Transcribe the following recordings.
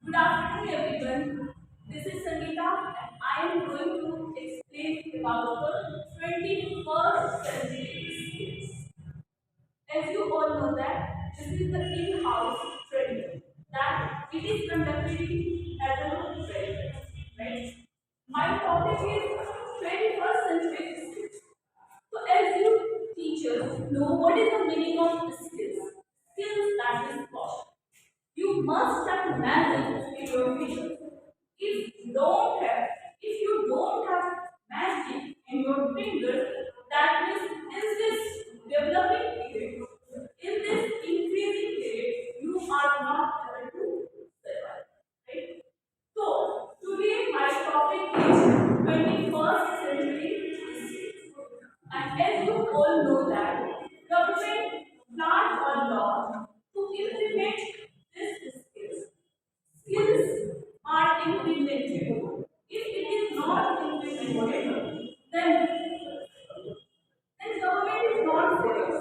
Good afternoon, everyone. This is Sangeeta, and I am going to explain about the 21st century skills. As you all know that this is the in-house training that it is conducted as a training, right? My topic is 21st century skills. So, as you teachers know, what is the meaning of skills? Skills that is possible. You must have magic in your fingers. If you don't have magic in your fingers, that means in this developing period, in this increasing period, you are not able to survive. Right? So today my topic is 21st century skills. And as you all know that government plans a law to implement these skills. Skills are implemented. If it is not implemented, then government is not serious.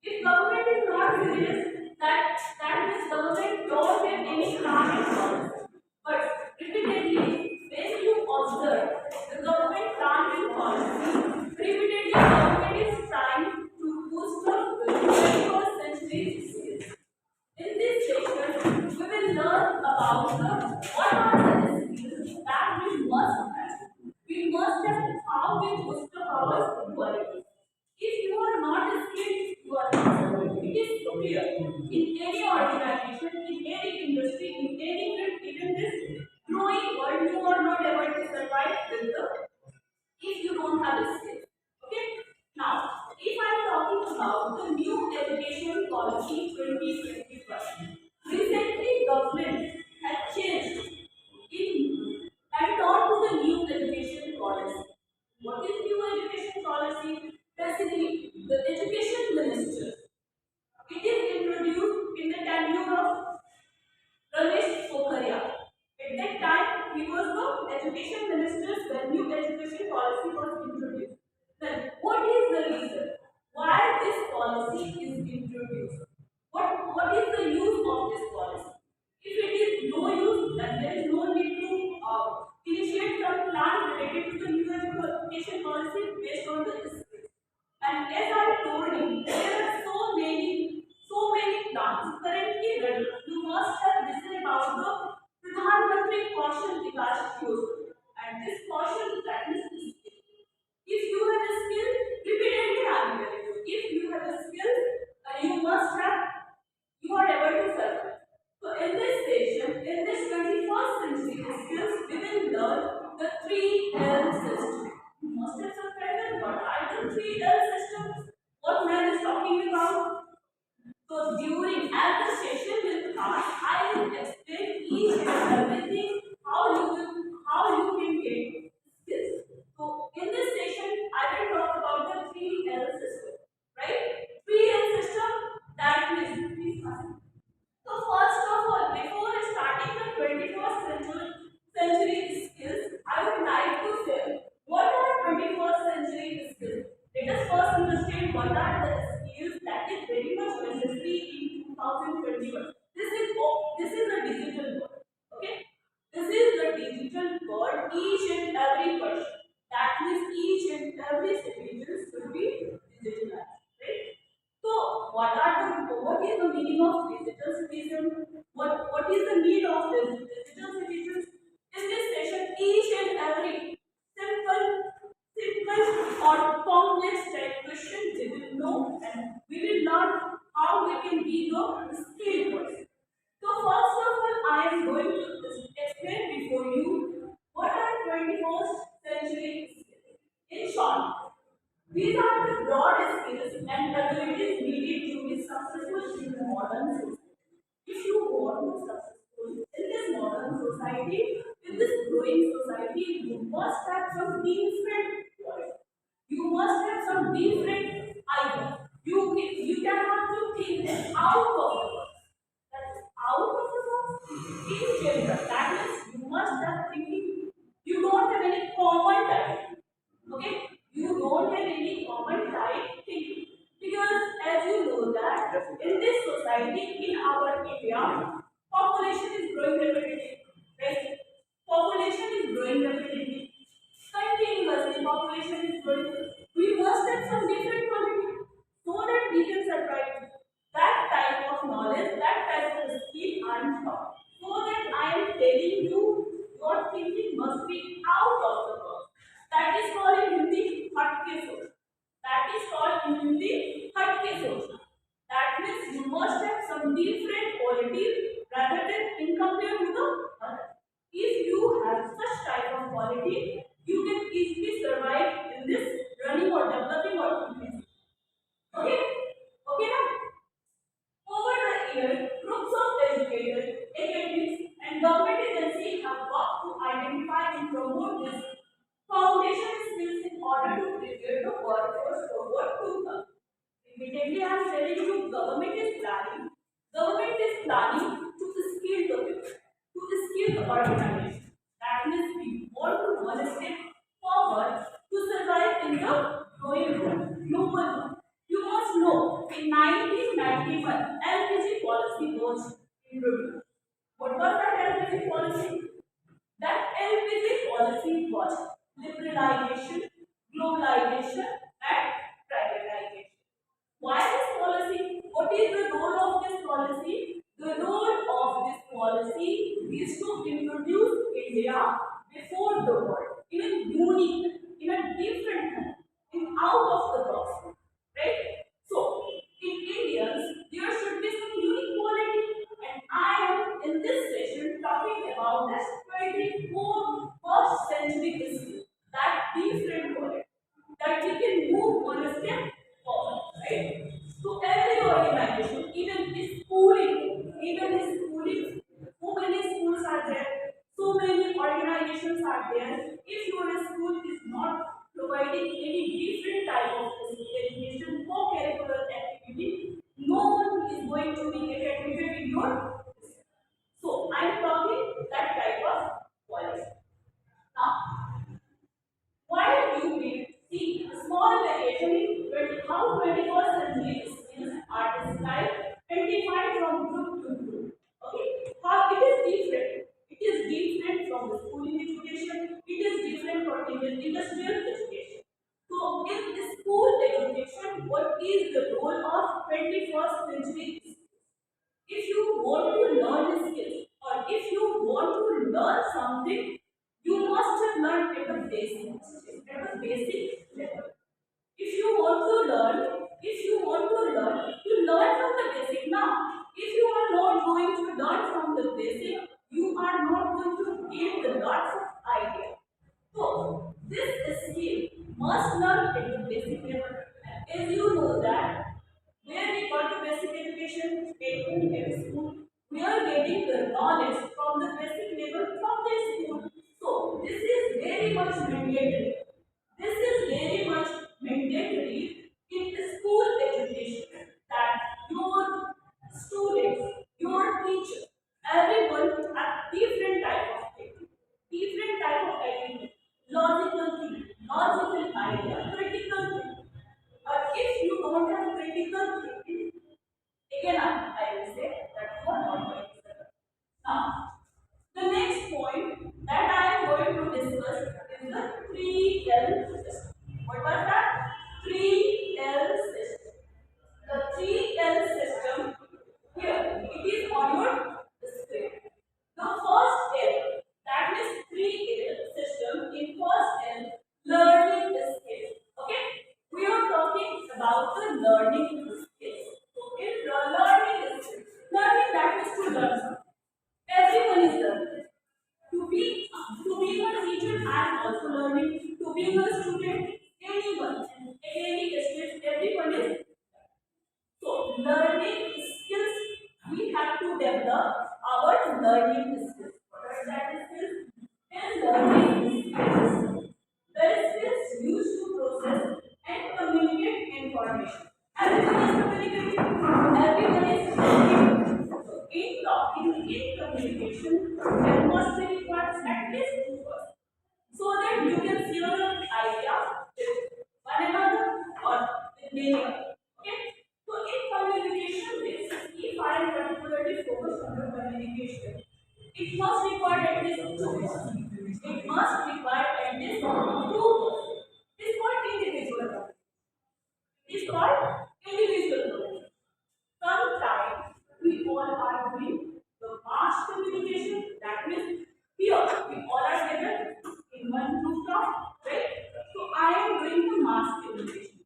If government is not serious, that means government don't have any plan in policy. But repeatedly, when you observe the government plan in policy, repeatedly government is trying to boost up the 21st century skills. In this section, we will learn about what are the skills that we must have. We must have how we boost up our quality. If you are not skilled, you are not skilled. It is clear. In any organization, in any industry, in any field, even this growing world, you are not able to survive with the if you don't have a skill. Okay? Now, if I am talking about the new education policy 2021, recently government had changed in added on to the new education policy. What is new education policy? Basically, the education minister. It is introduced in the tenure of Ramesh Pokhariya. At that time, he was the education minister when new education policy was introduced. Then, what is the reason why this policy is introduced? What is the use of this policy? If it is no use, then there is no need to initiate some plan related to the new education policy based on the skills. And as I told you, there are so many plans currently ready. You must have listened about the Pradhan Mantri Kaushal Vikas Yojana. And this Kaushal that is skill. If you have a skill, repeatedly I will tell you. If you have a skill, you must have, you are able to survive. So in this session, in this 21st century skills, we will learn the 3L system. You must have subscribed what are the 3L systems? What man is talking about? So during as the session will pass, I will explain each and everything how you can get skills. So in this session, I will talk about the 3L system, right? 3L system that means please pass. So first of all, before starting the 21st century skills, I would like to say what are 21st century skills. Let us first understand what are the skills that is very much necessary in 2021. This is a digital world. Okay, this is the digital world. Each and every person, that means each and every citizen should be digitalized, right? So, what is the meaning of digital citizen? What is the need of the digital citizens? In this session, each and every simple or complex type question we will know and we will learn how we can be the skilled person. So, first of all, I am going to explain before you what are 21st century skills. In short, these are the broad skills and abilities needed to be successful in the modern society. If you want to be successful in this modern society, in this growing society, you must have some different qualities. You must have some different ideas. You cannot to think out of the box. That is out of the box. In general, that means you must have thinking. You don't have any common type. Okay, you don't have any common type thinking because as you know that in this society in our India population is growing rapidly. big organization. That means we want to one step forward to survive in the growing world, global world. You must know in 1991 LPG policy was introduced. What was that LPG policy? That LPG policy was liberalization, globalization, and privatization. Why this policy? What is the role of this policy? The role of this policy is to introduce India before the world in a unique, in a different manner, in out of the box, right? So, in Indians, there should be some unique quality, and I am in this session talking about this 21st century history, that different quality, that we can move one step forward, right? So every organization, even in schooling, so many schools are there, so many organizations are there. If your school is not providing any different type of education, co-curricular activity, no one is going to be get admitted in your school. So I am talking that type of policy. Now, why do you see a small variation in how 21st century skills are described and defined from group to group? Okay, how it is different. It is different from the schooling education. It is different from industrial education. So, in the school education, what is the role of 21st century skills? If you want to learn skills or if you want to learn something, you must have learned at the basic level. If you want to learn, you learn from the basic. Now, if you are not going to learn from the basic, you are not going to gain the lots of ideas. So, this skill must learn at the basic level. As you know that where we got the basic education, taken in school, we are getting the knowledge from the basic level from the school. So, this is very much mandatory. This is very much mandatory in the school education that your students, your teachers, everyone have different type of thinking, different type of activity, logical thinking, logical idea, critical thinking. But if you don't have critical thinking, again I will say that you are not going to survive. Now, the next point that I am going to discuss is the 3L system. What was that? 3L system. The 3L system here, it is on your screen. The first L, that is 3L system in first L, learning skills. Okay? We are talking about the learning skills. Okay? Learning skills. Learning, that is to learn something. Everyone is learning. To be a teacher, I am also learning. To be a student, anyone, at any stage, everyone is. So, learning skills, we have to develop our learning skills. What are that skills? Is learning skills. The skills used to process and communicate information. Everyone is communicating. Everyone is communicating. So, in talking, in communication, there must be required at least two persons so that you can share your idea with one another or with many others. Okay? So in communication basis, if I am particularly focused on the communication, it must require at least two persons. It must require at least two persons. It is called individual communication. It is called individual communication. Sometimes we all are doing the mass communication. That means here we all are gathered in one rooftop, right? So I am doing the mass communication.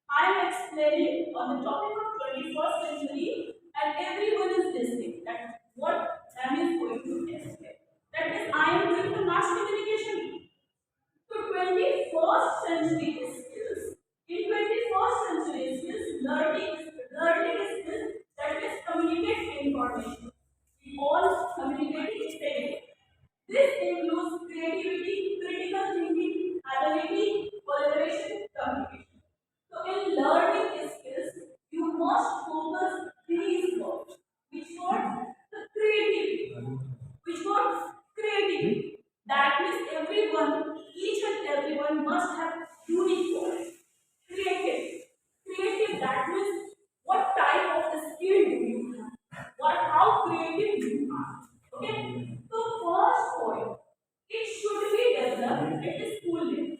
I am explaining on the topic of 21st century, and everyone is listening. That what Sam is going to explain. That is, I am doing the mass communication. So 21st century skills. In 21st century skills, learning skills that is communicate information. We all communicate steadily. That means everyone, each and everyone must have unique quality. Creative. Creative, that means what type of the skill do you have? What, how creative you are. Okay? So first point, it should be developed at the school level.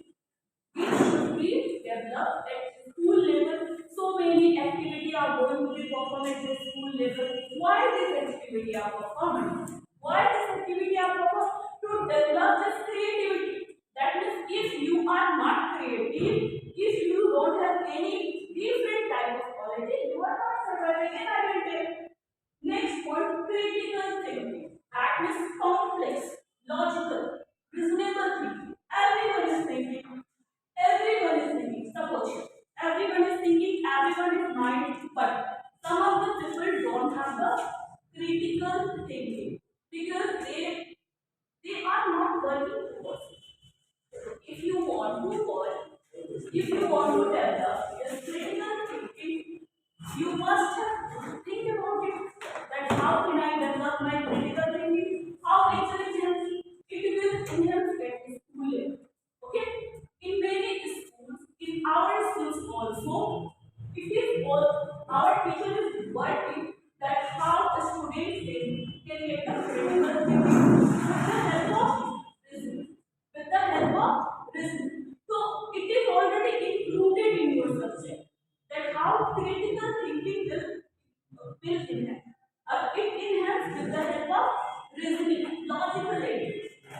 It should be developed at school level. So many activities are going to be performed at the school level. Why this activity are performed? Why this activity are performed? To develop this creativity. That means if you are not creative, if you don't have any different type of quality, you are not surviving in identity. Next point, critical thinking. That means complex, logical, reasonable thinking. Everyone is thinking. Everyone is thinking. Suppose everyone is thinking, everyone is mind, but some of the people don't have the critical thinking because they are not working towards it. If you want to work, if you want to develop this critical thinking, you must think about it. That how can I develop my critical thinking? How intelligence it will enhance at school level. Okay? In many schools, in our schools also, it is all our teacher is working that how the students can get the critical thinking with the help of reasoning. With the help of reasoning. So it is already included in your subject that how critical thinking will enhance. It enhances with the help of reasoning, logical ability.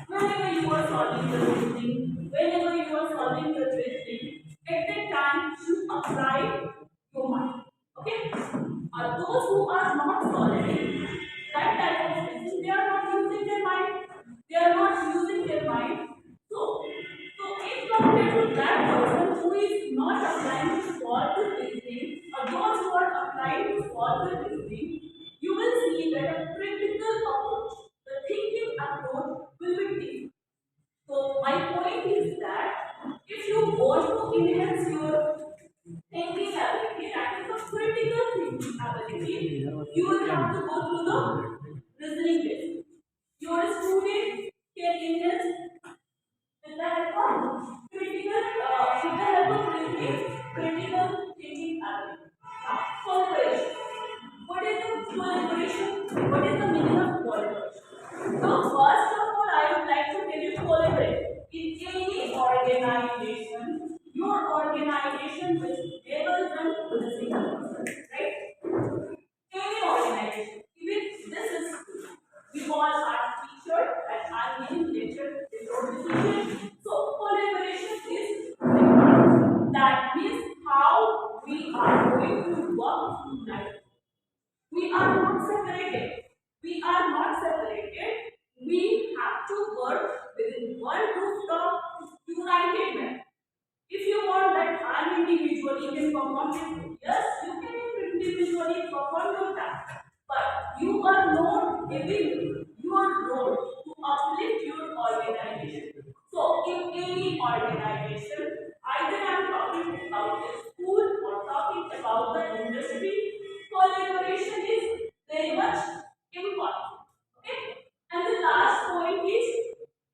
Whenever you are solving the reasoning, whenever you are solving the reasoning, at that time you apply your mind. Okay? Those who are not solving that type of reasoning, they are not using their mind. They are not using their mind. So if compared to that person who is not applying to solve the reasoning, or those who are applying to solve the reasoning, you will see that a critical approach, the thinking approach will be different. So my point is that if you want to enhance your thinking ability, that is a critical thinking ability, you will have to go through the reasoning test. Your student can enhance with the help of with the help of reasoning, critical thinking ability. Now, collaboration. What is the collaboration? What is the meaning of collaboration? So, first of all, I would like to tell you collaborate. In any organization, your organization will never run with a single person, right? Any organization, even this is we all are teacher and I'm giving lecture before the teacher. So collaboration is required. That means how we are going to work tonight. We are not separated. We are not separated. We have to work within one rooftop, united manner. If you want that I'm individually can perform this, yes, you can individually perform your task. But you are not giving your role to uplift your organization. So in any organization, either I'm talking about the school or talking about the industry, collaboration is very much important. Okay? And the last point is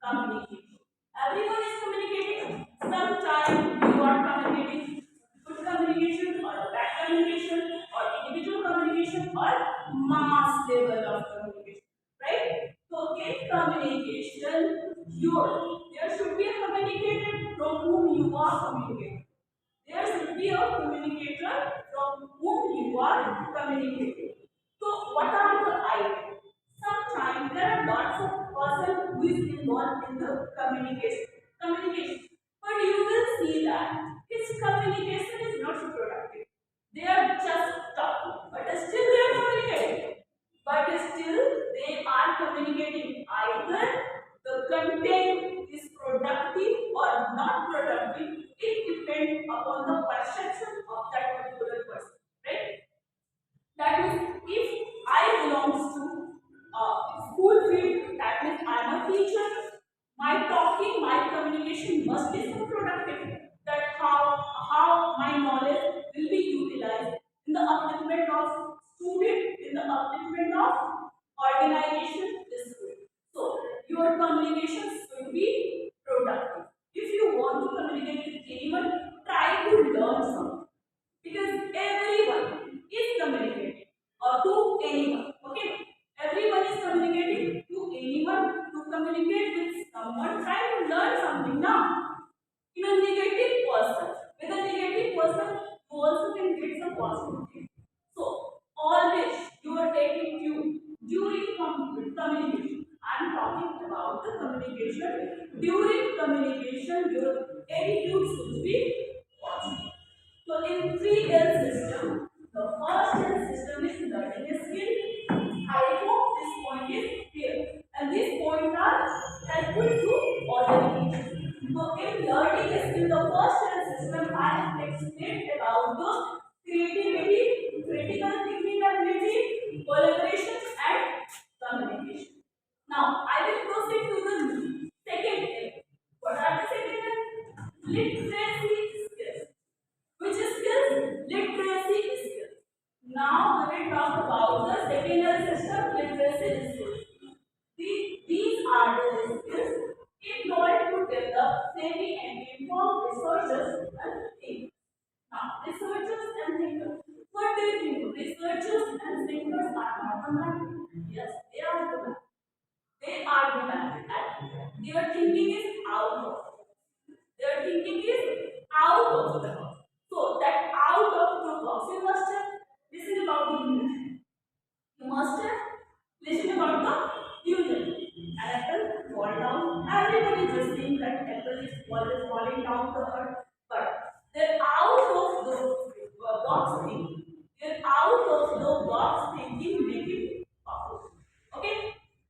communication. Everyone is communicating. Sometimes you are communicating good communication or bad communication or individual communication or mass level of communication. Right? So in communication, there should be a communicator from whom you are communicating. There should be a communicator from whom you are communicating. So, what are the ideas? Sometimes there are lots of person who is involved in the communication. But you will see that his communication is not so productive. They are just talking, but still they are communicating. But still they are communicating. Either the content is productive or not productive. It depends upon the perception of that particular person, right? That means if I belongs to school field, that means I am a teacher. My talking, my communication must be so productive. That how my knowledge will be utilized in the upliftment of student, in the upliftment of organization is good. So your communication should to be productive. If you want to communicate with anyone, try to learn something because everyone is communicating to anyone. Okay, everyone is communicating to anyone. To communicate with someone, try to learn something now. In a negative person, with a negative person, you also can get some positive. So always you are taking cue during communication. I am talking about the communication. During communication, your attitude should be positive. So in 3L system, the first L system is learning a skill. I hope this point is clear. And these points are helpful to all the teachers. So in learning a skill, the first L system I have explained about the creativity, critical thinking ability, collaboration and communication. Now I will proceed to the second L. What are the second L? Literacy skills. Which skills? Literacy skills. Now we will talk about the secondary system literacy skills. These are the skills employed to develop savvy and informed researchers and thinkers. Now, researchers and thinkers. What do you think? Researchers and thinkers are not the man. Yes, they are the man. They are the man. And their thinking is out of. Their thinking is out of the box. So that out of the box, you must have listened about the unit. You must have listened about the unit. An apple fall down. Everybody just thinks that apple is falling down the earth. But they're out of the box thinking. They're out of the box thinking, making popular. Okay?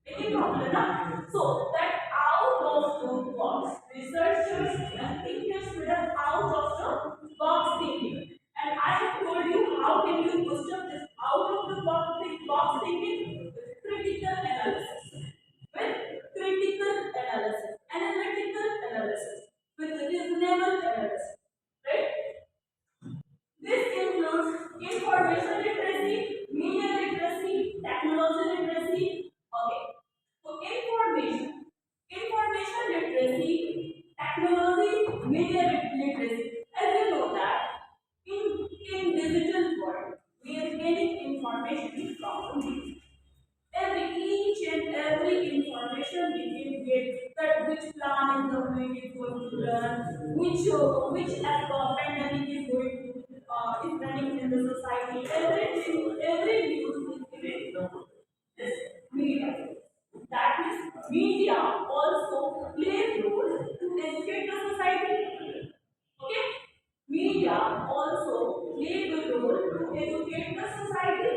Making popular now. So that out of the box, researchers and thinkers should have out of the box thinking. And I have told you how can you boost up this out of the box thinking with critical analysis. With critical analysis, analytical analysis, with reasonable analysis. Right? This includes information literacy, media literacy, technology literacy. Okay. So information literacy, technology, media literacy. As you know that in digital world, we are getting information from the media. Each and every information we can get that which plan is government is going to run, which pandemic is going to is running in the society. Everything, every news is given this media. That means media also plays role to educate the society. Okay? Media also play the role to educate the society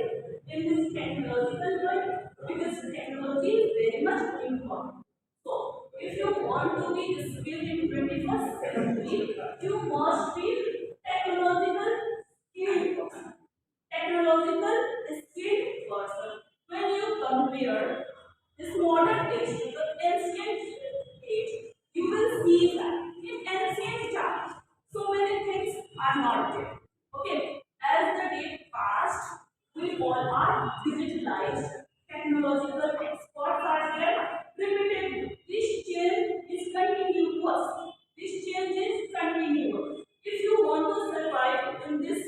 in this technological world because technology is very much important. So, if you want to be skilled in 21st century, you must be technological skilled person. Technological skilled person. When you compare this modern age to the ancient age, you will see that in ancient times, so many things are not there. Okay, as the day passed, we all are digitalized. Technological experts are there. Repeated. This change is continuous. This change is continuous. If you want to survive in this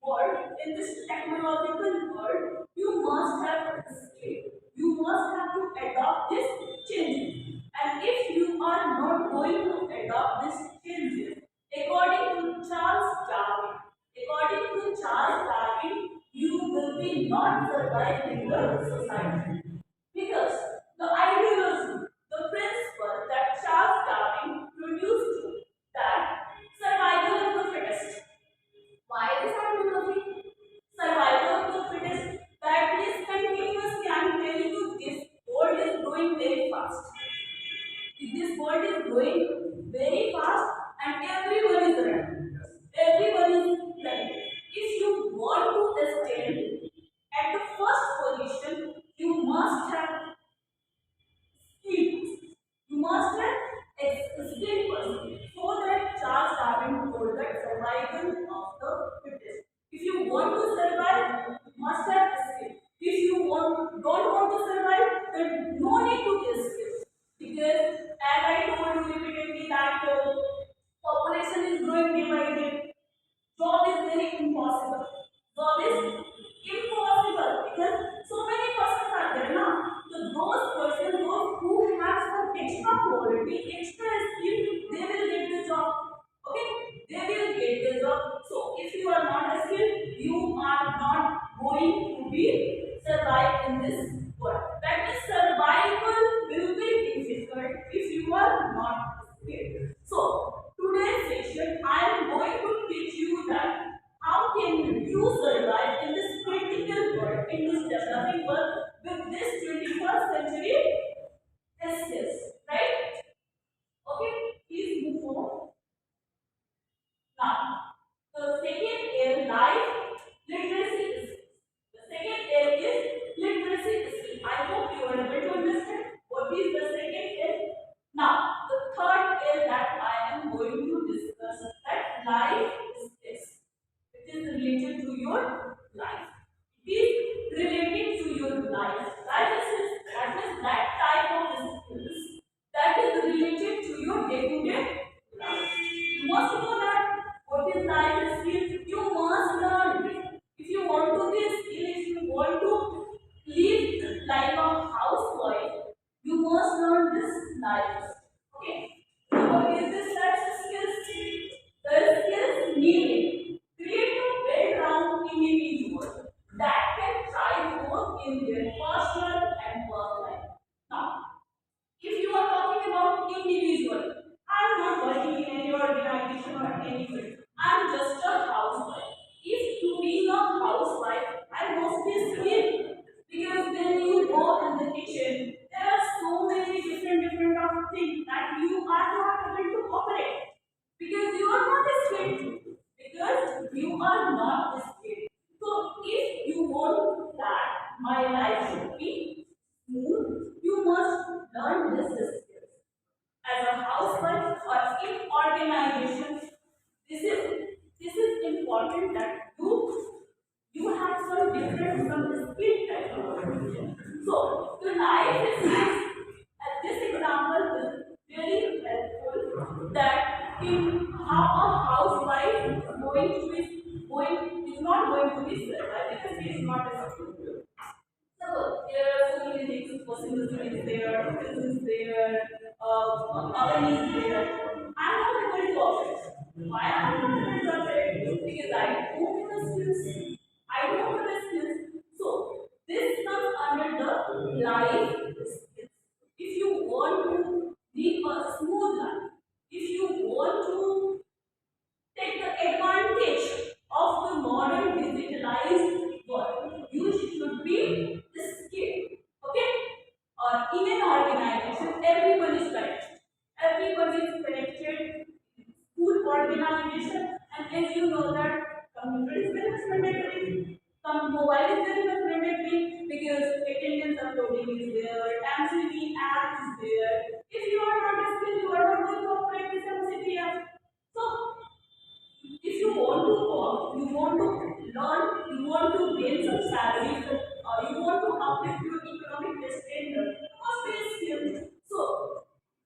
world, in this technological world, you must have skill. You must have to adopt this changes. And if you are not going to adopt this changes, according to Charles Darwin, you will be not survive in the society. Because the ideology, the principle that Charles Darwin produced that survival of the fittest. Why this ideology? Survival of the fittest. That is continuously. I am telling you, this world is growing very fast. This world is growing very fast, and everyone is running. Everyone is running. If you want to stand at the first position, you must have skills. You must have skilled person. So that Charles Darwin told that survival of the fittest. If you want to survive, you must have skill. If you don't want to survive, then no need to be skilled. Because as I told this life. Okay. So what is this types of skills? The skills needed create a well-rounded individual that can thrive both in their personal and work life. Now, if you are talking about individual, I'm not working in any organization or anywhere. I'm just a housewife. If to being a housewife, I must be skilled because when you go in the kitchen, there are so many different of things that you are not able to operate because you are not skilled. Because you are not skilled. So if you want that my life should be smooth, you must learn this skills. As a housewife or in organization, this is important that you have some different from the skill type. So the life is this example is really helpful that in how a housewife is going to be going is not going to be survived because she is not a skill. So there are so many things, washing machine is there, fridge is there, oven is there. I'm not able to operate. Why am I not able to operate? Because I don't have the skills. I don't have the skills. So this comes under the life skills. If you want to live a smooth life, if you want to take the advantage of the modern digitalized world. You should be skilled. Okay? Or in an organization, everyone is connected. Everyone is connected. School organization, and as you know that computer is very much mandatory. Some mobile is very much mandatory because attendance uploading is there, MCV app is there. If you are not skilled, you are not going to operate this MCV app. So if you want to work, you want to learn, you want to gain some salary, you want to uplift your economic standard, you must be skilled. So,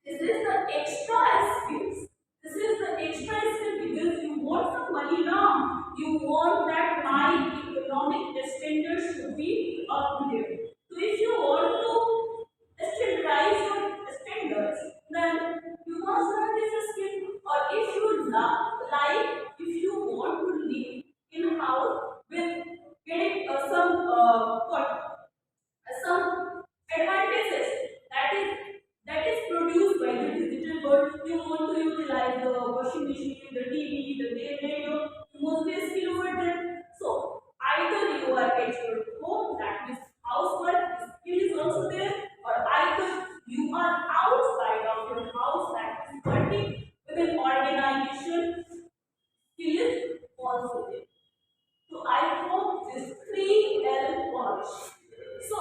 this is the extra skills. This is the extra skill because you want some money now. You want that my economic standard should be uplifted. So, if you want to standardize your standards, then you must learn this skill. Or if you if you want to live in house with getting some advantages that is produced by the digital world. You want to utilize the washing machine, the TV, the radio. You must be skilled over there. So either you are at your home, that means housework skill is also there, or either you are outside of your house, that is working with an organization, skill is also there. So I hope this 3L policy. So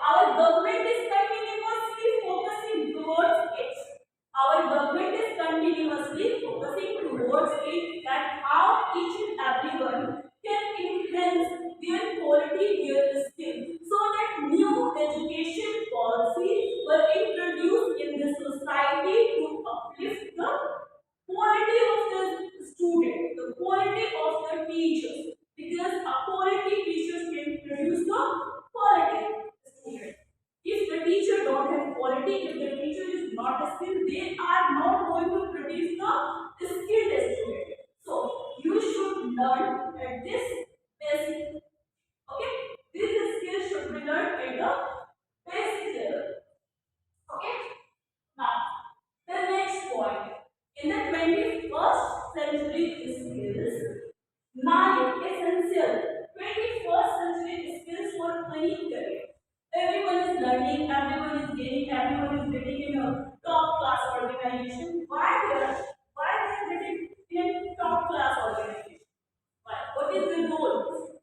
our government is continuously focusing towards it. Our government is continuously focusing towards it that how each and everyone can enhance their quality, their skill, so that new education policies were introduced in the society to uplift the quality of the student, the quality of the teachers, because a quality teachers can produce the quality student. If the teacher don't have quality, if the teacher is not skilled, they are not going to produce the skilled student. So you should learn at this basic. Okay, this skill should be learned at the basic level. Okay. Now, the next point. In the 21st century skills, 9 essential 21st century skills for any career. Everyone is learning, everyone is gaining, everyone is getting in a top class organization. Why they are getting in a top class organization? Why? What is the role?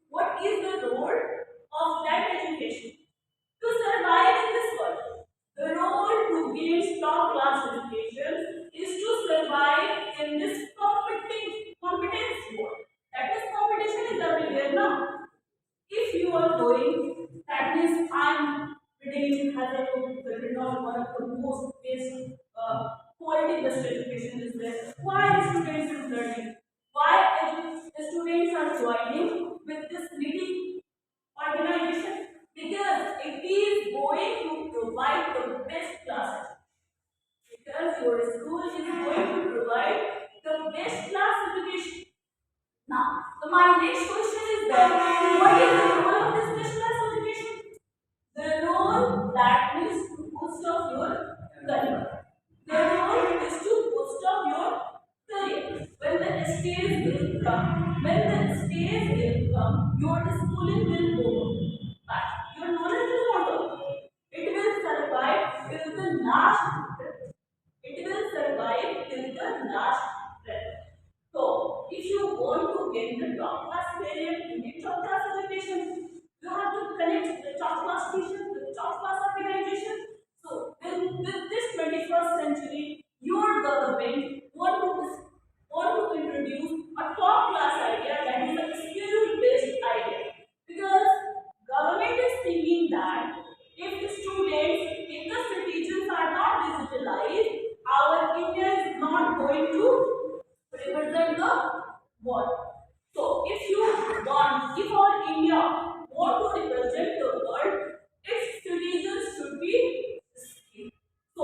What is the role of that education? To survive in this world, the role to gain top class education is to survive in this competence world. That is, competition is everywhere now. If you are going, that means I'm reading Hazelwood, the renowned one of the most best quality based education is there. Why students are learning? Why students are joining with this leading organization? Because it is going to provide the best classes. next question is that what is the role of the specialized education? The role that is to boost up your career. The role is to boost up your career. When the stage will come, your schooling will go back. Your knowledge will not go. It will survive till the last breath. It will survive till the last breath. So, if you want to get the top class variant, you need top class education. You have to connect the top class teacher with top class organization. So, with this 21st century, your government want to introduce a top class idea that is a skill based idea. Because government is thinking that if the students, if the citizens are not digitalized, our India is not going to represent the world. So if our India want to represent the world, its citizens should be skilled. So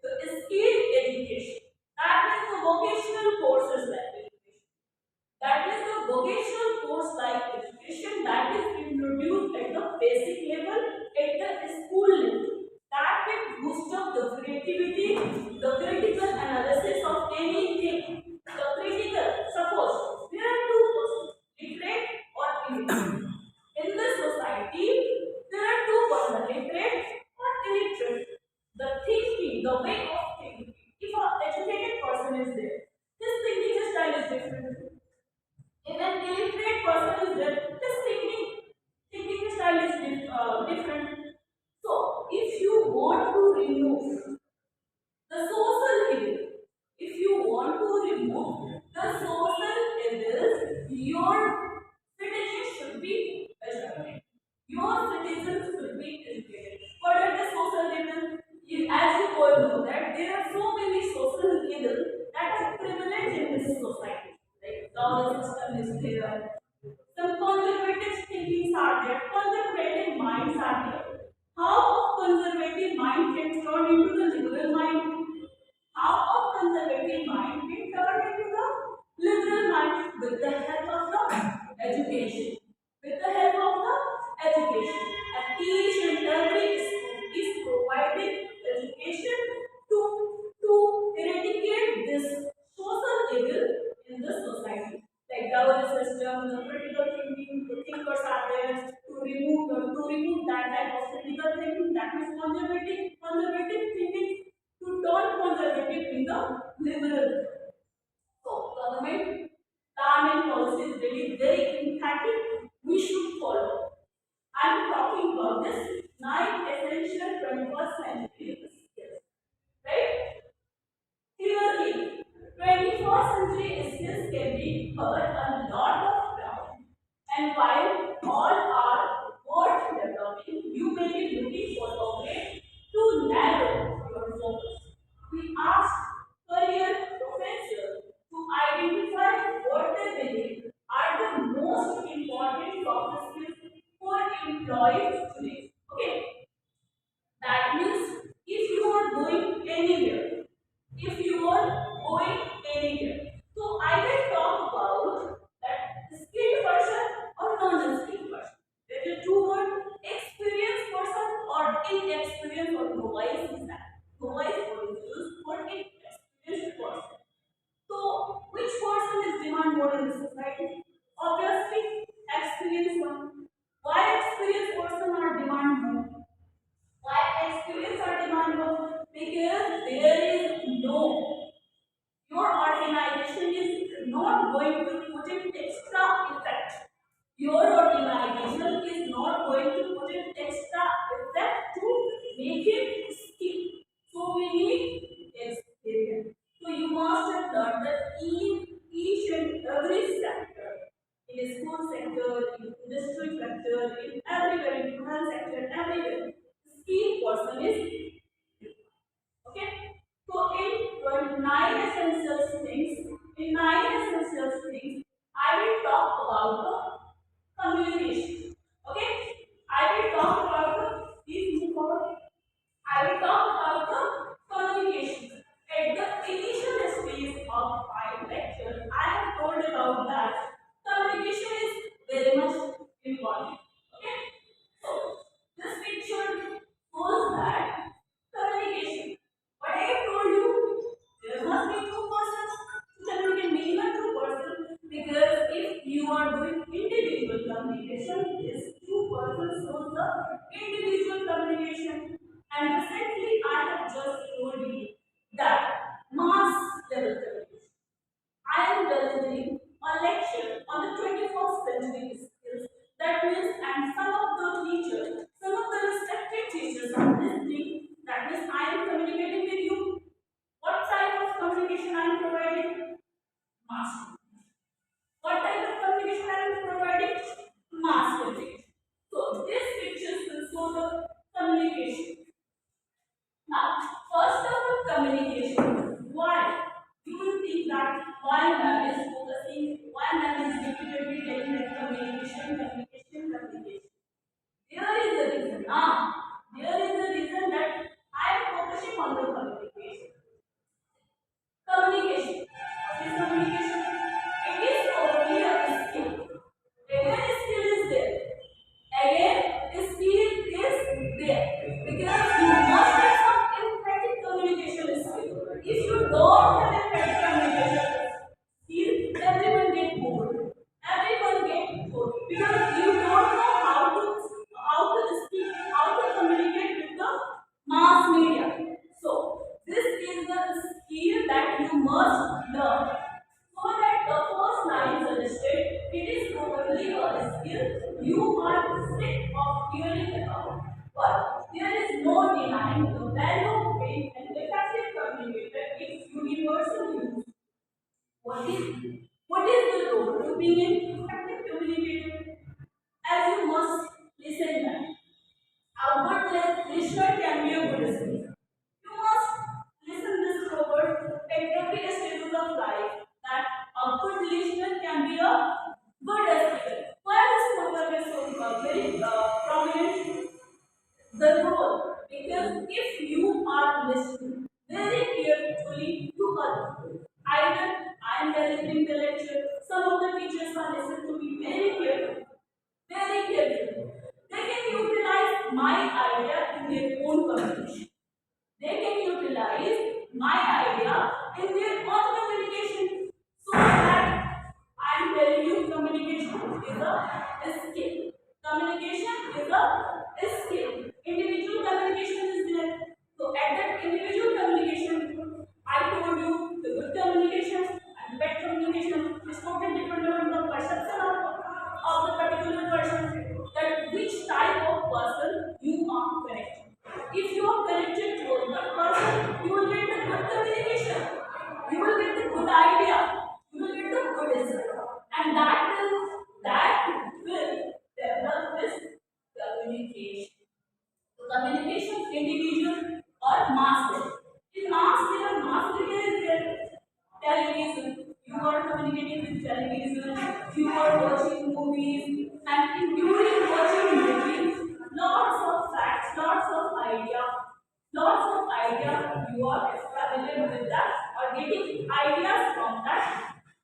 the skill education, that means the vocational courses like education. That is the vocational course like education that is introduced at the basic level, at the school level. That will boost up the creativity, the critical analysis of anything. The critical, suppose there are two persons, literate or illiterate. In this society, there are two persons, literate or illiterate. The thinking, the way of thinking. If an educated person is there, his thinking style is different. If an illiterate person is there, his thinking style is different. So, if you want to remove the social evil, if you want to remove the social evils, your citizens should be educated. Your citizens should be educated. What are the social evils? As you all know that there are so many social evils that are prevalent in this society. Like dowry system is there. Some conservative thinkings are there. Conservative minds are there. How a conservative mind can turn into the liberal mind? How a conservative mind can turn into the liberal mind with the help of the education. With the help of the education. And each and every school is providing education to eradicate this social evil in the society. Like dowry system, the critical thinking, the thinkers are there to remove that type of critical thinking, that is conservative thinking, to turn conservative in the liberal. So government plan and policy is very emphatic. We should follow. I am talking about this 9 essential 21st century skills, right? Clearly, 21st century skills can be covered a lot of ground. And while all are worth developing, you may be looking for a way to narrow your focus. We ask career professionals to identify what they believe are the most important soft skills for employees today. Okay, that means if you are going anywhere, if you are going anywhere. So I will talk about that skilled person or non-skilled person. There is two word, experienced person or inexperienced or novice is that. Novice word is used for inexperienced person. So which person is demand more in the society? Obviously, experienced one. Why experienced person are demand more? Why experience or demand more? Because there is no, your organization is not going to put in extra effect. Your organization is not going to put in extra effect to make it skill. So we need experience. So you must have learned that in each and every sector, in a school sector, in industry sector, in everywhere, in human sector, everywhere, skill person is okay. So in 9 essential things, I will talk about the communication. Okay, I will talk about the please move forward. I will talk about the communication. At the initial stage of my lecture, I have told about that communication is If you don't have effective communication skill, everyone get bored. Everyone get bored because you don't know how to speak, how to communicate with the mass media. So this is the skill that you must learn. So that the first line suggested, it is probably a skill you are sick of hearing about. But there is no denying the value of being an effective communicator is universal use. What is the role to being an effective communicator? As you must listen that. A good listener can be a good speaker. You must listen this forward at every stage of life that a good listener can be a good speaker. Why this proverb is so very prominent? The role, because if you are listening very carefully to others, either I am delivering the lecture, some of the teachers are listening to me very carefully. They can utilize my idea in their own communication. They can utilize my idea in their own communication. So that I am telling you, communication is a skill. Communication is a skill. Individual communication is there. So at that individual communication, I told you the good communication and bad communication is totally dependent on the perception of the particular person, that which type of person you are connected. If you are connected to a good person, you will get the good communication. You will get the good idea. You will get the good result. And that will develop this communication. So communication individual or mass level. In mass level is there. Television. You are communicating with television. You are watching movies, and in during watching movies, lots of idea you are familiar with that or getting ideas from that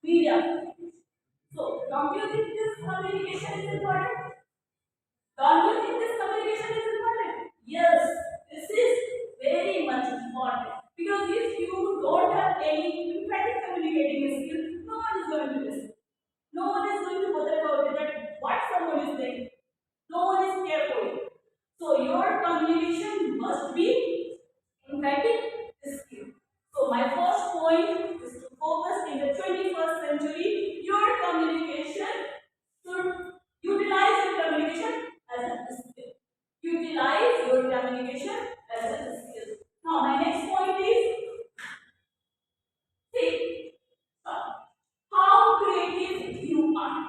media. So, don't you think this communication is important? Don't you think this communication is important? Yes, this is very much important. Because if you don't have any emphatic communicating skill, no one is going to listen. No one is going to bother about it that what someone is saying. No one is careful. So your communication must be emphatic skill. So my first point is to focus in the 21st century. Your communication should utilize your communication as a skill. Utilize your communication as a skill. Now my next point is, see, how creative you are.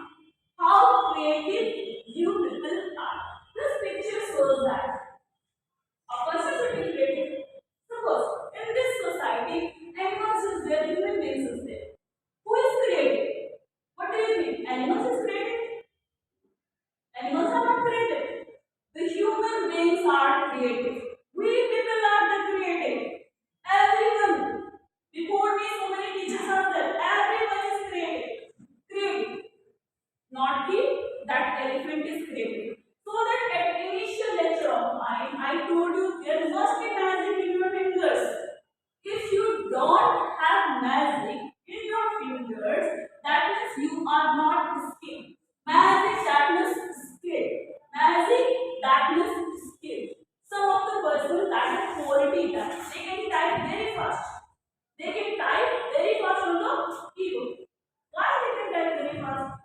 How creative you people are. This picture shows that a person should be creative. Suppose in this society, animals is there, human beings is there. Who is creative? What do you think? Animals is creative? Animals are not creative. The human beings are creative. We people are the creative. Everyone. Before me, so many teachers are there. Everyone is creative. Creative. Not the that elephant is creative. So that at initial lecture of mine, I told you there must be magic in your fingers. If you don't have magic in your fingers, that means you are not skilled. Magic, that means skill. Magic, that means skill. Some of the persons that have quality that they can type very fast. They can type very fast on the keyboard. Why they can type very fast?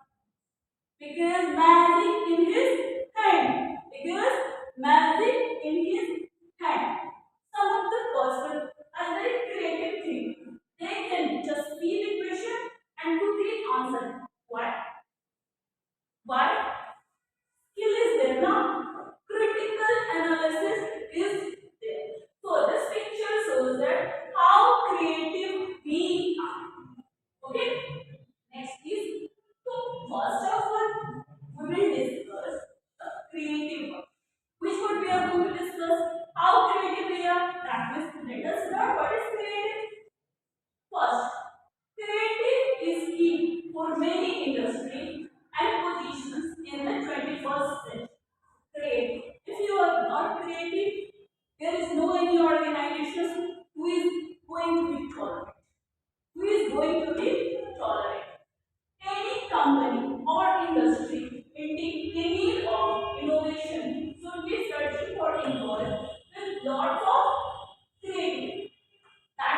Because magic in his hand. Because magic in his hand. Some of the person are very creative thing. They can just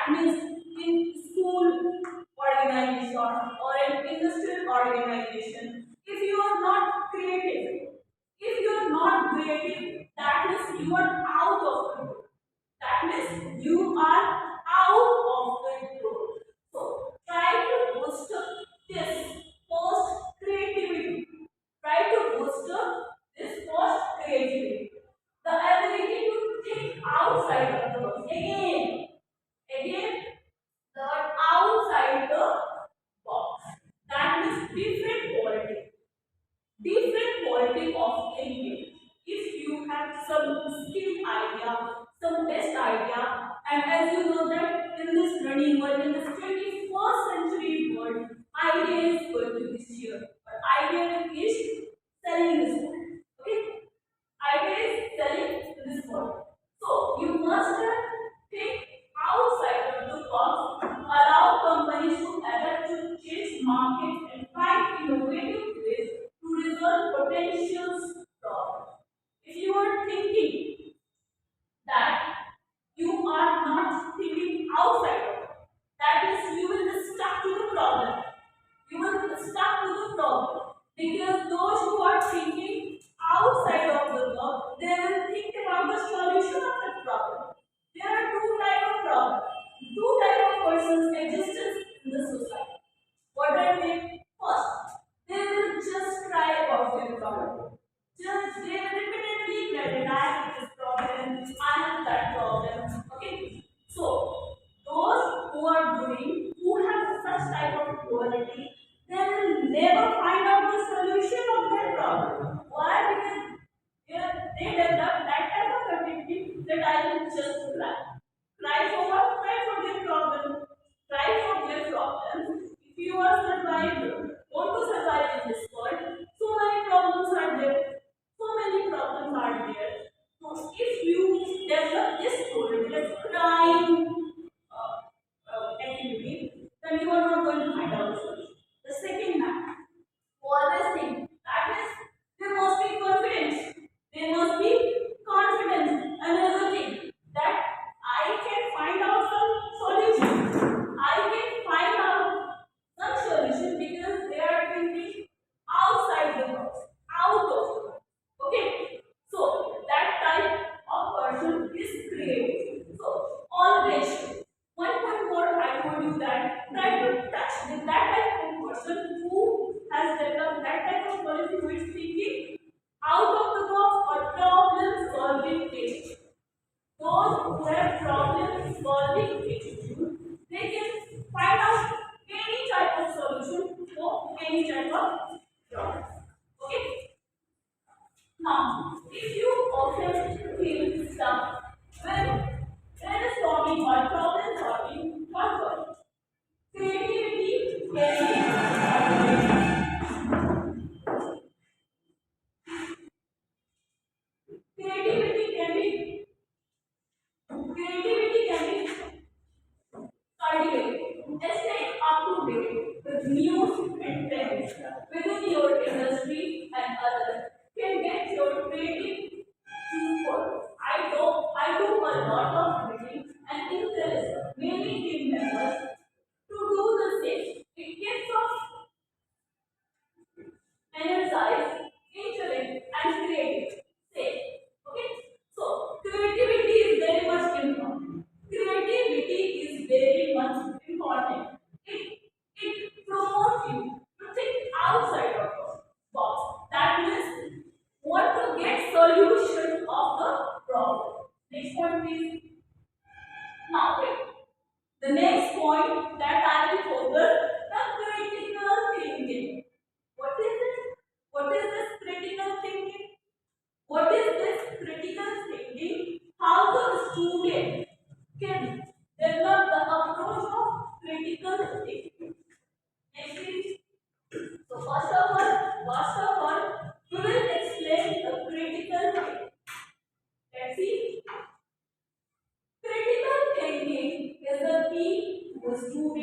That means in school organization or an industrial organization, if you are not creative, if you are not creative, that means you are out of control. That means you are out of control. So try to boost this post creativity. Try to boost this post creativity. The ability to think outside of the box. Again, the outside the box. That means different quality of thinking. If you have some skill idea, some best idea, and as you know that in this running world, in this 21st century world, idea is going to be shared. But idea is selling this world. Okay? Idea is selling this world. So you must think outside of the box, allow companies to adapt to change markets and find innovative ways to resolve potential problems. If you are thinking that you are not thinking outside of it, that means you will be stuck to the problem. You will be stuck to the problem because those who are thinking outside of the box, they will think about the solution of the problem. There are two type of persons existence in the society. What are they? First, they will just cry about their problem. Just they will repeatedly criticize I have this problem, I have that problem. Okay. So those who have such type of quality, they will never find out the solution of their problem. Why? Because they develop that type of ability that I will just cry. Cry for what? Cry for their problem. Cry for their problem. If you are want to survive in this world, so many problems are there. So many problems are there. So if you develop this skill, this crying activity, then you are not going to find out the solution. The second map, always think that is they must be confident. They must be confident. Another thing that I can find out some solution. I can find out some solution because they are thinking outside the box, out of the box. Okay, so that type of person is creative. So always one point more I told you that try to touch with that type of person who has developed that type of quality who is thinking out of the box or problem solving attitude. Those who have problem solving attitude, they can find out any type of solution for any type of problem. Okay. Now, if you often feel stuck when brainstorming or problem solving, what works? Creativity creativity can be creativity can be cultivated. Stay up to date with news and trends within your industry and others can get your creative juice. I do a lot of reading and encourage many team members to do the same. It gets us energized, intellect, and creative. Say, okay? So, creativity is very much important. Creativity is very much important. It promotes you to think outside of the box. That means want to get solution of the problem. Next point, please. Now, wait. The next point that I will focus the critical thinking. What is it? What is this critical thinking? What is this critical thinking? How the student can develop the approach of critical thinking. Next is so first of all, we will explain the critical thinking. Let's see. Critical thinking is the key to student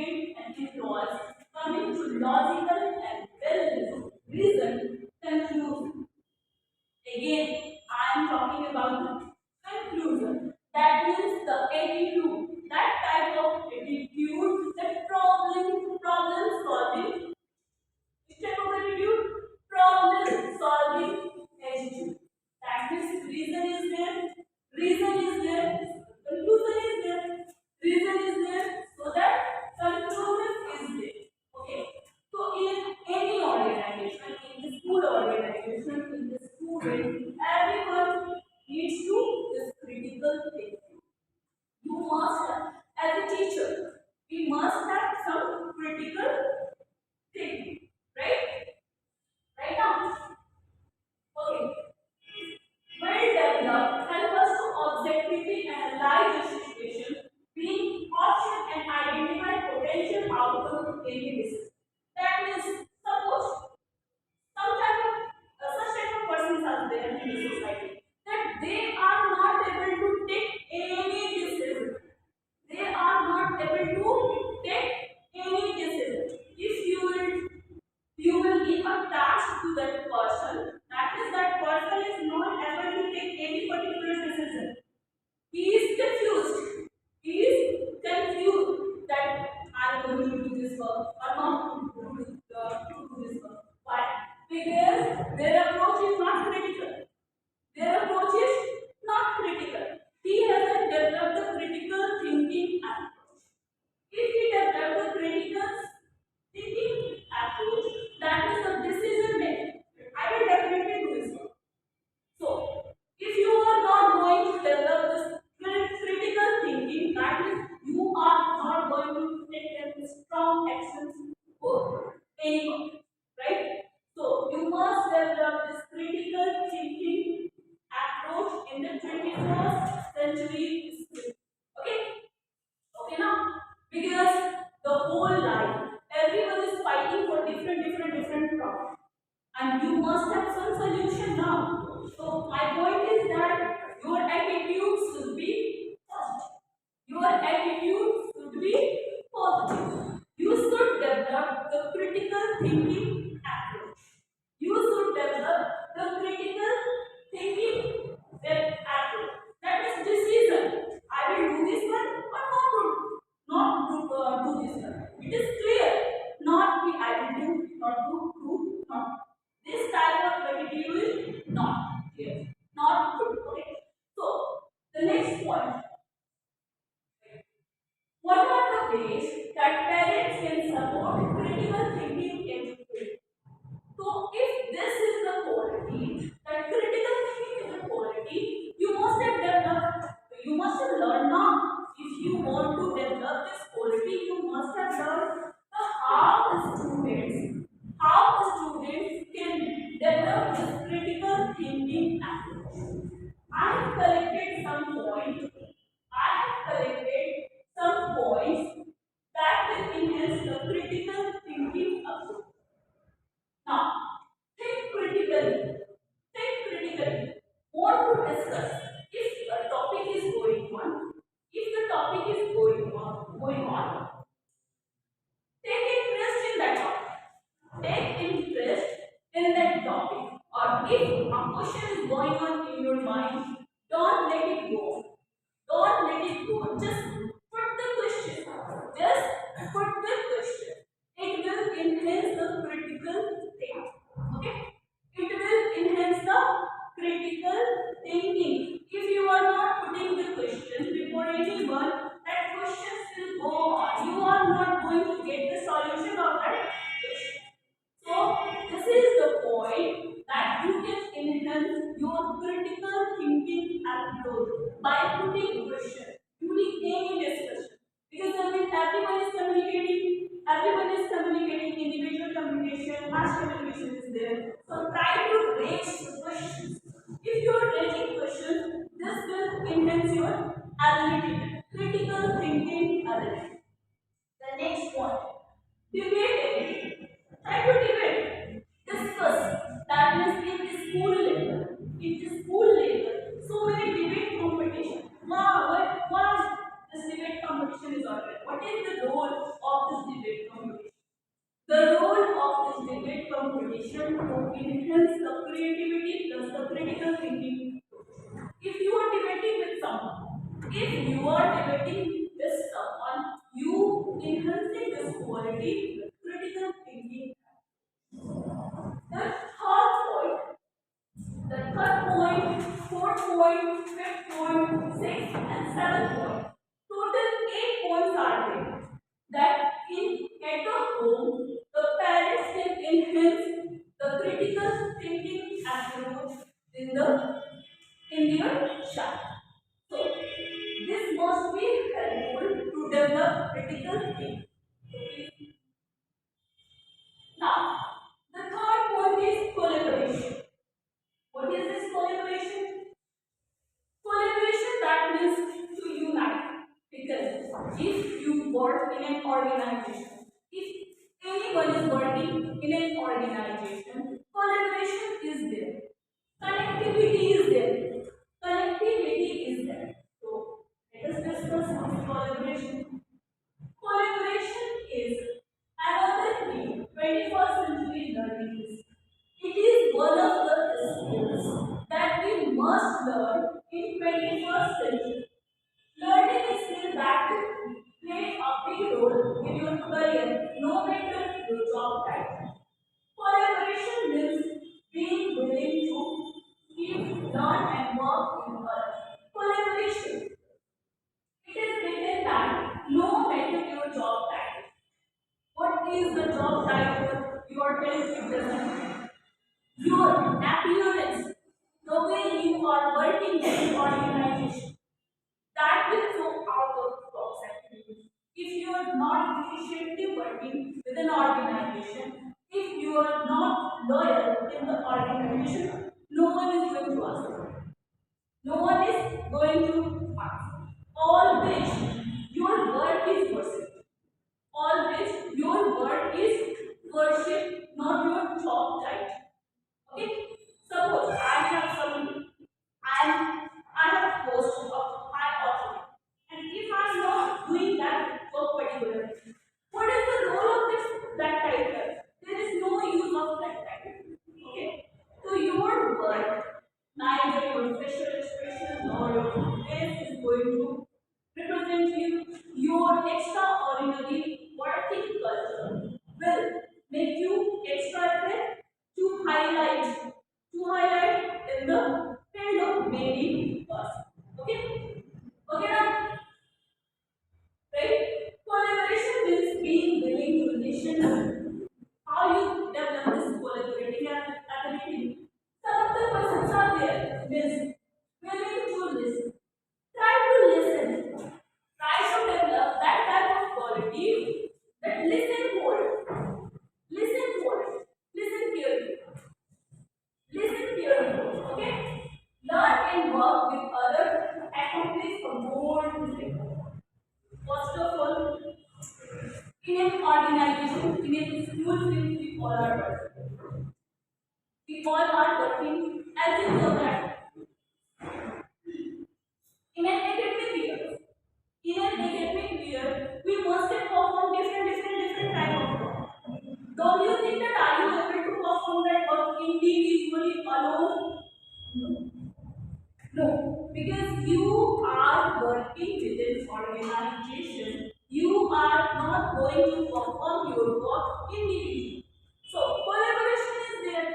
because the whole life everyone is fighting for different problems, and you must have some solution now. So my point is that your attitude should be positive. Your attitude should be positive. You should develop the critical thinking approach. You should develop the critical thinking approach. That is decision. I will do this one or not do this one. It is clear. Not be I will do, not do, not. This type of attitude is not clear, not good. Okay. So the next point. What are the ways that parents can support critical thinking in children? So, if this is the quality, that critical thinking is a quality, you must have learned now. If you want to develop this quality, you must have learned the how the students can develop this critical thinking approach. I have collected some points. I have collected some points that will enhance the critical thinking approach. Now, think critically. Think critically. Want to discuss if a topic is going on. If the topic is going on, take interest in that topic. Take interest in that topic. Or if a question is going on in your mind, don't let it go. Don't let it go. Just put the question. Just put the question. It will enhance the critical thinking. Okay? It will enhance the critical thinking. If you are not putting the question before anyone, that question will go on. You are not going to get the solution of that question. So, this is the point that you can enhance your critical thinking approach by putting question during any discussion. Because I mean, everyone is communicating, individual communication, mass communication is there. So, try to raise questions. If you are raising questions, this will enhance your ability, critical thinking ability. The next point, debate. Try to debate. Discuss. That means in the school level. In the school level, so many debate competition. Why this debate competition is organized? What is the role of this debate competition? The role of this debate competition to enhance the creativity plus the critical thinking. If you are debating with someone, you enhancing this quality with critical thinking. Fourth point, fifth point, sixth, and seventh point. Total 8 points are there. That at the home, the parents can enhance the critical thinking approach in their child. So this must be helpful to develop critical thinking. Now, the third point is collaboration. What is this collaboration? Collaboration that means to unite. Because if you work in an organization, if anyone is working in an organization, collaboration is there. Connectivity is there. Connectivity is there. So, let us discuss this collaboration. Collaboration is another key 21st century learning is. It is one of the skills that we must learn in 21st century. Learning a skill that will play a big role in your career, no matter your job title. Collaboration means being willing to give, learn, and work in others. Collaboration. It is written that no matter your job title. What is the job title? Your telling it doesn't matter. Your appearance, the way you are working in an organization, that will show out of the box activities. If you are not efficiently working with an organization, if you are not loyal in the organization, no one is going to ask you. No one is going to ask. Always your work is worship. communication, how you develop this collaborating ability. Some of the persons are there, means willing to listen. Try to listen. Try to develop that type of quality that listen more. Listen more. Listen carefully. Listen carefully. Okay? Learn and work with others. Accomplish a bold thing. First of all, in an organization, in a school field, we all are working. We all are working as you know that in an academic year. In an academic year, we must have performed different type of work. Don't you think that are you able to perform that work individually alone? No. No, because you are working within organization. You are not going to perform your work individually. So collaboration is there.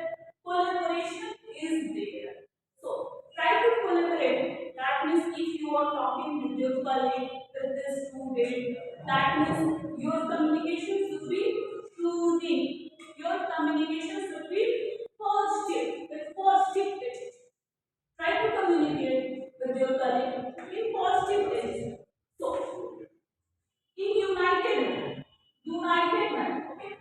Collaboration is there. So try to collaborate. That means if you are talking with your colleague, with the student, that means your communication should be soothing. Your communication should be positive, with positive text. Try to communicate with your colleague in positive ways. So, in united manner, okay?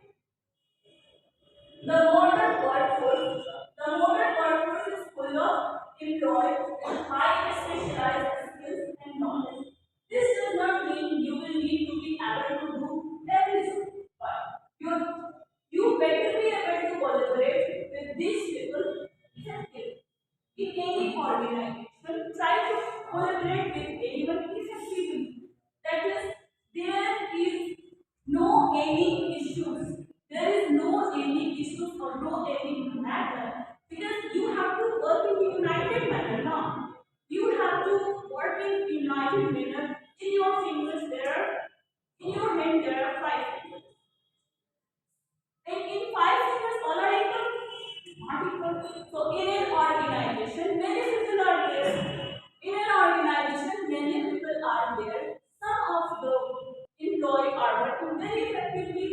The modern workforce is full of employees with high specialized skills and knowledge. This does not mean you will need to be able to do everything, but you better be able to collaborate with these people effectively. In any organization, try to collaborate with anyone effectively. That is, there is no any issues. There is no any issues or no any matter because you have to work in united manner now. You have to work in united manner. In your fingers there, in your hand there are five fingers. And in 5 fingers, all are equal? Not equal. So, in an organization, many people are there. In an organization, many people are there. Some of the employees are working very effectively.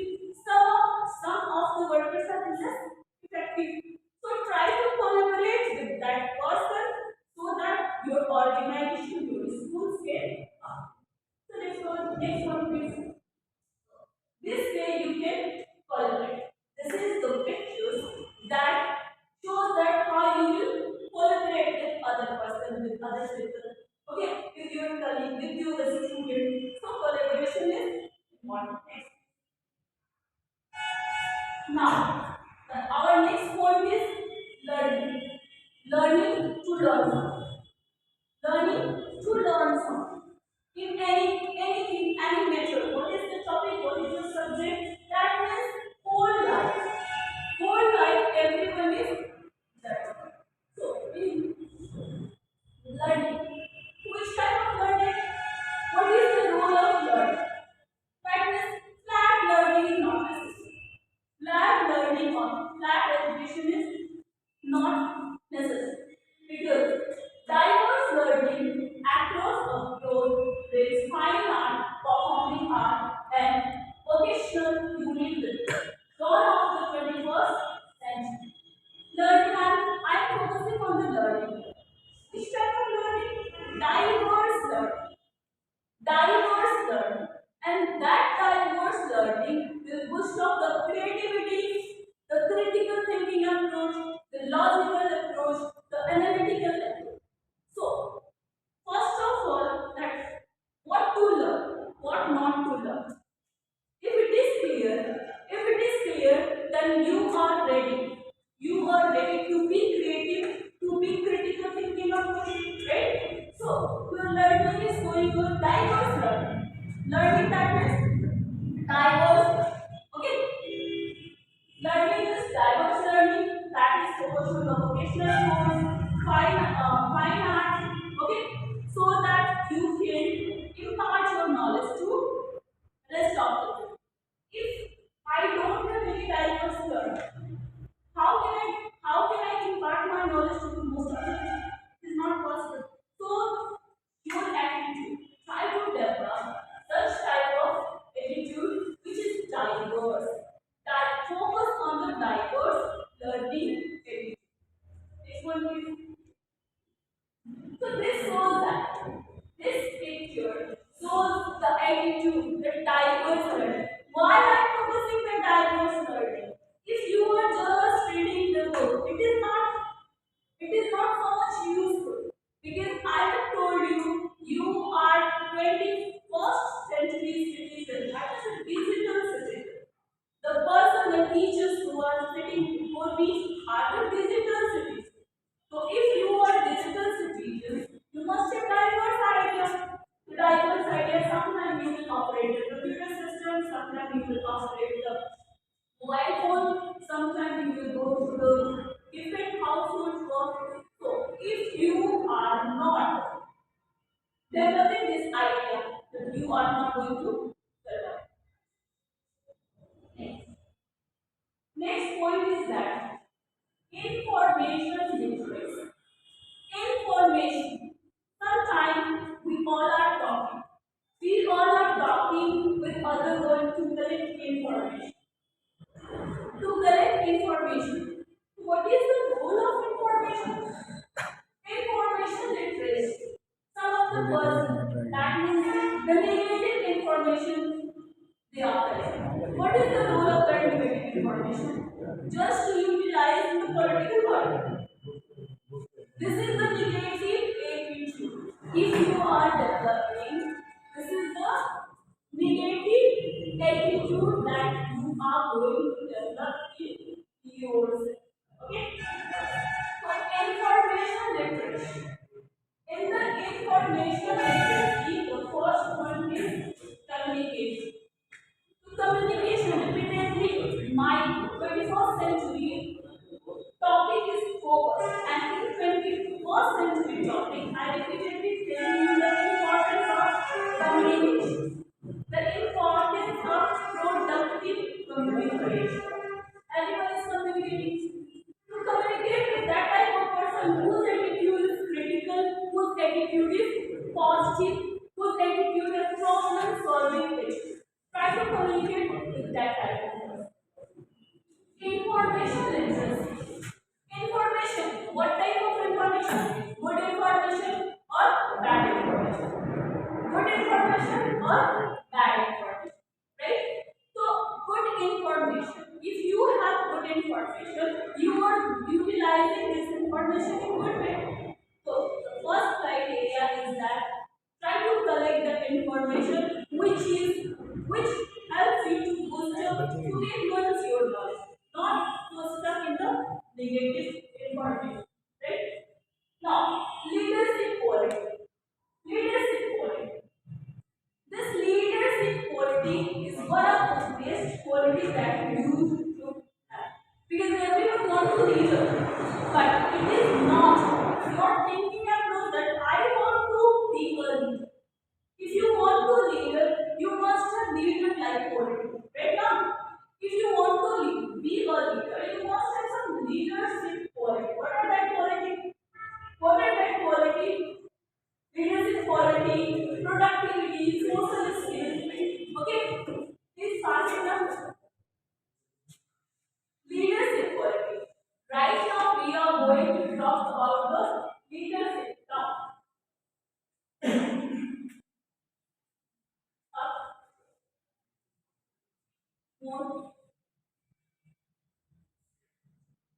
Some of the workers are less effective. So, try to collaborate with that person so that your organization, your schools get up. So, next one, please. This way you can collaborate. This is the pictures that shows that how you will collaborate with other person, with other people. Okay, with your colleague, with your student. So collaboration is important. Next. Now, our next point is learning. Learning to learn something. Learning to learn something. In anything, any method. What is the topic? What is the subject? That means whole life. Whole life, everyone is learning. So, in learning, which type of learning? What is the role of learning? That means flat learning is not necessary. Flat education is not necessary because diverse learning across approach with fine art, performing art, the different households work. So if you are not developing this idea, then you are not going to survive. Next. Next point is that information literacy. Information. Sometimes we all are talking. We all are talking with other world to collect information. To collect information. What is the role of information? Information literacy. Some of the person that means the negative information they are collecting. What is the role of that negative information? Just to utilize in the political world. This is the negative attitude. If you are developing, this is the negative attitude that you are going to develop in yourself. Okay? So information literacy. In the information literacy, the first one is communication. So communication repeatedly, my 21st century topic is focus, and in 21st century topic, I repeatedly tell you the importance of communication, the importance of productive communication. Everyone is communicating. To communicate with that type of person whose attitude is critical, whose attitude is positive, whose attitude is problem solving based. Try to communicate with that type of person. Information literacy. Information. What type of information? Good information or bad information? Good information or bad information? Right? So, good information. If you have good information, you are utilizing this information in good way. So, the first criteria is that try to collect the information which helps you to boost your to influence your knowledge, not to stuck in the negative information. Right? Now, leadership quality. Leadership quality. This leadership quality is one of the best qualities that you should have. Because everyone wants to lead us, but it is not your thinking approach that I want to be a leader. If you want to lead, you must have leader like quality. Right now, if you want to be a leader, you must have some leadership quality. What are that quality? What are that quality? Leadership quality, productivity, social skills. Okay, this starting now. Leadership quality. Right now, we are going to talk about the leadership. Now, up, more,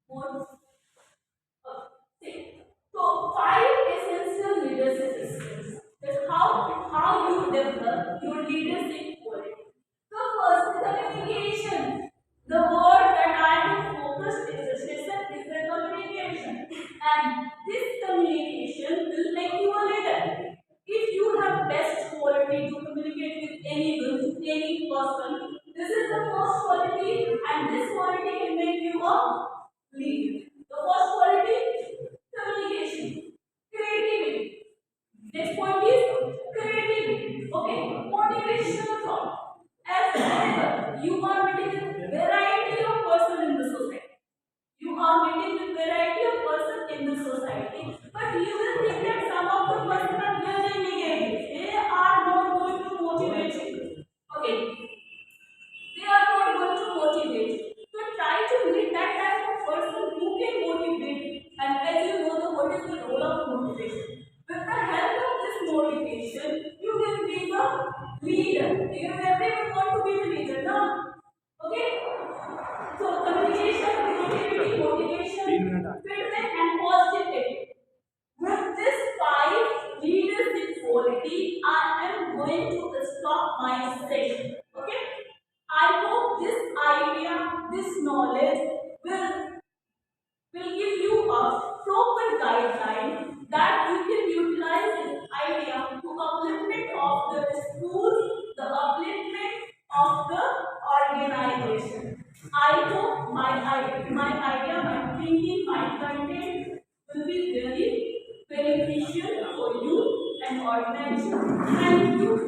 more. Okay. So, five essential leadership skills. That's how you develop your leadership quality. So, first, communication. The word that I have focused in this lesson is the communication, and this communication will make you a leader. If you have best quality to communicate with anyone, with any person, this is the first quality, and this quality can make you a leader. The first quality, communication, creativity. Next point is creativity. Okay, motivational thought. As whenever you are meeting with variety of person in the society, you are meeting with variety of person in the society, but you will think that some of the person are very negative. They are not going to motivate you. Okay, they are not going to motivate you. So try to meet that type of person who can motivate you. And as you know, what is the role of motivation? With the help of this motivation, you will be the leader. You everyone want to be the leader, no? Okay? So communication, creativity, motivation, feedback, and positivity. With this five leadership quality, I am going to stop my session. Okay? I hope this idea, this knowledge will give you a proper guideline that you can utilize this idea to upliftment of the school, the upliftment of the organization. I hope my idea, my thinking my content will be very beneficial for you and organization. Thank you